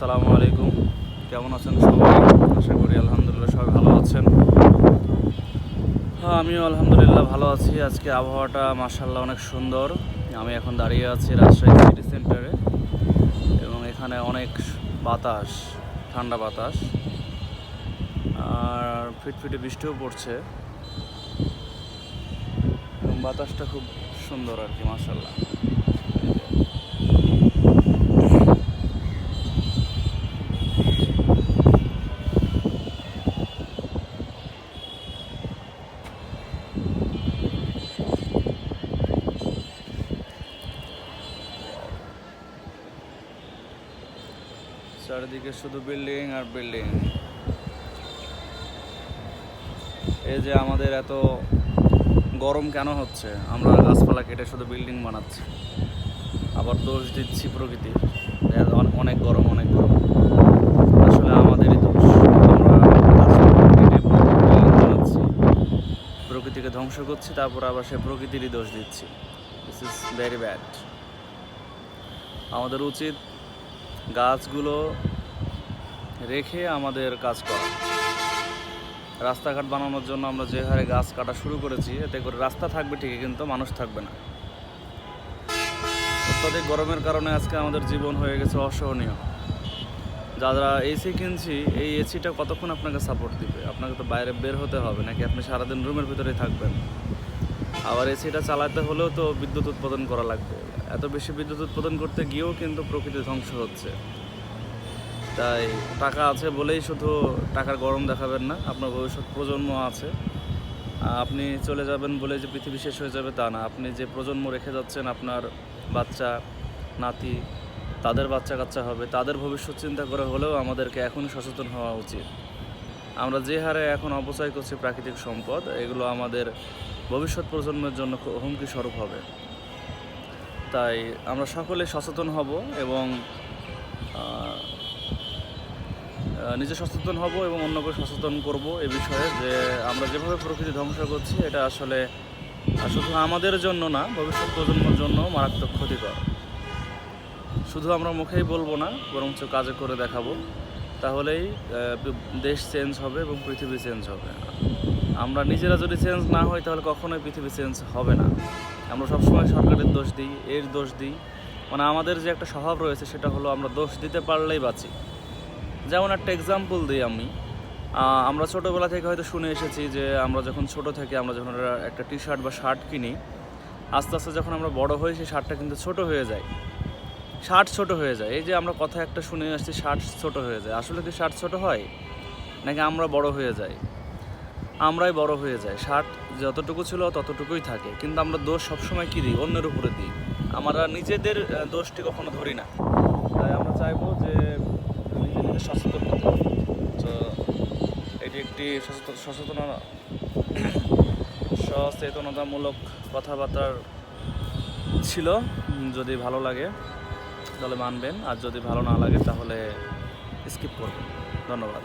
আসসালামু আলাইকুম। কেমন আছেন সবাই? আশা করি আলহামদুলিল্লাহ সবাই ভালো আছেন। হ্যাঁ, আমিও আলহামদুলিল্লাহ ভালো আছি। আজকে আবহাওয়াটা মাশাআল্লাহ অনেক সুন্দর। আমি এখন দাঁড়িয়ে আছি রাজশাহী সিটি সেন্টারে এবং এখানে অনেক বাতাস, ঠান্ডা বাতাস, আর ফিটফিটে বৃষ্টিও পড়ছে এবং বাতাসটা খুব সুন্দর আর কি, মাশাআল্লাহ। চারিদিকে শুধু বিল্ডিং আর বিল্ডিং। এই যে আমাদের এত গরম কেন হচ্ছে? আমরা গাছপালা কেটে শুধু বিল্ডিং বানাচ্ছি, আবার দোষ দিচ্ছি প্রকৃতির, অনেক গরম অনেক গরম। আসলে আমাদেরই দোষ। আমরা গাছপালা কেটে বিল্ডিং বানাচ্ছি, প্রকৃতিকে ধ্বংস করছি, তারপর আবার সে প্রকৃতিরই দোষ দিচ্ছি। This is very bad. আমাদের উচিত গাছগুলো রেখে আমাদের কাজ করা। রাস্তাঘাট বানানোর জন্য আমরা যে হারে গাছ কাটা শুরু করেছি, এতে করে রাস্তা থাকবে ঠিকই, কিন্তু মানুষ থাকবে না। অত্যাধিক গরমের কারণে আজকে আমাদের জীবন হয়ে গেছে অসহনীয়। যারা এসি কিনছি, এই এসিটা কতক্ষণ আপনাকে সাপোর্ট দিবে? আপনাকে তো বাইরে বের হতে হবে, নাকি আপনি সারাদিন রুমের ভিতরেই থাকবেন? আবার এসিটা চালাতে হলেও তো বিদ্যুৎ উৎপাদন করা লাগবে। এত বেশি বিদ্যুৎ উৎপাদন করতে গিয়েও কিন্তু প্রকৃতি ধ্বংস হচ্ছে। তাই টাকা আছে বলেই শুধু টাকার গরম দেখাবেন না। আপনার ভবিষ্যৎ প্রজন্ম আছে। আপনি চলে যাবেন বলে যে পৃথিবী শেষ হয়ে যাবে তা না। আপনি যে প্রজন্ম রেখে যাচ্ছেন, আপনার বাচ্চা নাতি, তাদের বাচ্চা কাচ্চা হবে, তাদের ভবিষ্যৎ চিন্তা করে হলেও আমাদেরকে এখনই সচেতন হওয়া উচিত। আমরা যে হারে এখন অপচয় করছি প্রাকৃতিক সম্পদ, এগুলো আমাদের ভবিষ্যৎ প্রজন্মের জন্য হুমকি স্বরূপ হবে। তাই আমরা সকলে সচেতন হব এবং নিজে সচেতন হব এবং অন্যকে সচেতন করব এ বিষয়ে, যে আমরা যেভাবে প্রকৃতি ধ্বংস করছি এটা আসলে শুধু আমাদের জন্য না, ভবিষ্যৎ প্রজন্মের জন্য মারাত্মক ক্ষতিকর। শুধু আমরা মুখেই বলবো না, বরঞ্চ কাজে করে দেখাবো। তাহলেই দেশ চেঞ্জ হবে এবং পৃথিবী চেঞ্জ হবে। আমরা নিজেরা যদি চেঞ্জ না হই, তাহলে কখনোই পৃথিবী চেঞ্জ হবে না। আমরা সবসময় সরকারের দোষ দিই, এর দোষ দিই। মানে আমাদের যে একটা স্বভাব রয়েছে, সেটা হলো আমরা দোষ দিতে পারলেই বাঁচি। যেমন একটা এক্সাম্পল দিই আমি। আমরা ছোটোবেলা থেকে হয়তো শুনে এসেছি যে আমরা যখন ছোটো থাকি, আমরা যখন একটা টি শার্ট বা শার্ট কিনি, আস্তে আস্তে যখন আমরা বড় হই, সেই শার্টটা কিন্তু ছোটো হয়ে যায়। শার্ট ছোটো হয়ে যায়। এই যে আমরা কথা একটা শুনে আসছি, শার্ট ছোটো হয়ে যায়। আসলে কি শার্ট ছোটো হয়, নাকি আমরা বড় হয়ে যাই? আমরাই বড় হয়ে যাই। শার্ট যতটুকু ছিল ততটুকুই থাকে, কিন্তু আমরা দোষ সবসময় কী দিই? অন্যের উপরে দিই। আমরা নিজেদের দোষটি কখনো ধরি না। তাই আমরা চাইবো যে নিজে নিজে সচেতন হতে। তো এটি একটি সচেতনতামূলক কথাবার্তার ছিল। যদি ভালো লাগে তাহলে মানবেন, আর যদি ভালো না লাগে তাহলে স্কিপ করবেন। ধন্যবাদ।